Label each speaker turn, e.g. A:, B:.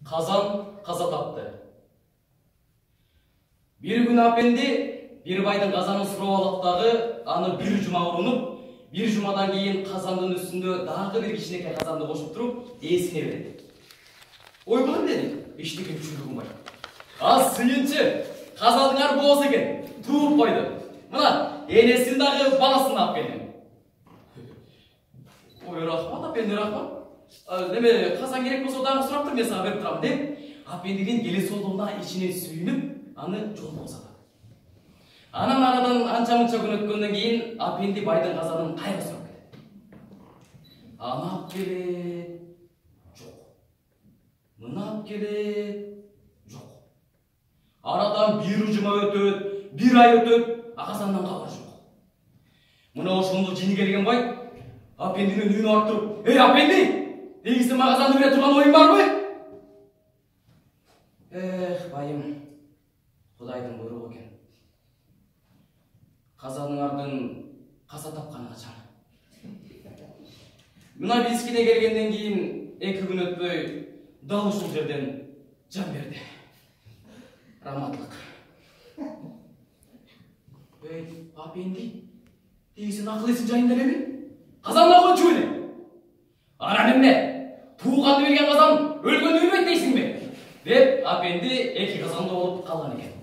A: Қазан қаза тапты. Bir gün апенди bir байдың қазанын сурап алаттагы, аны bir жұма урунуп, bir жұмадан кейін қазандын үстүндө дагы bir кичинекей қазанды кошуп туруп, эсине берет. Ой, бұл эмне? Эчтеке түшүндүгүм бар. Сүйүнчү, қазандыңар бооз экен, тууп койду. Мына, энесин дагы баласын алып келдим. Ой, рахмат, апенди, рахмат. Неме, қазан керек болсо дагы сурап тур, мен сага берип турам деп, апендигин келесоолугуна ичинен сүйүнүп, аны жолго узатат. Анан арадан анча-мынча күн өткөндөн кийин апенди байдын қазанын кайра сурап кетет. Аны алып келет, жок. Мына алып келет, жок. Арадан bir жұма өтөт, bir ай өтөт, казандан кабар жок. Мына ошондо жини келген бай апендинин үйүнө барып туруп, "Эй, апенди! Деги сен мага казанды бере турган оюң барбы?" Байым, Кудайдын буйругу экен. Казаныңардын каза тапканы качан? Мына бизикине келгенден кийин 2 күн өтпөй дал ушул жерден жан берди. Раматлык. Эй, апенди, деги сен акыл эсиң жайында элеби? Казанды койчу эле. Анан эмне? Тууганды берген казан өлгөндү билбейт дейсиңби? Деп апенди 2 казанды болуп калган экен.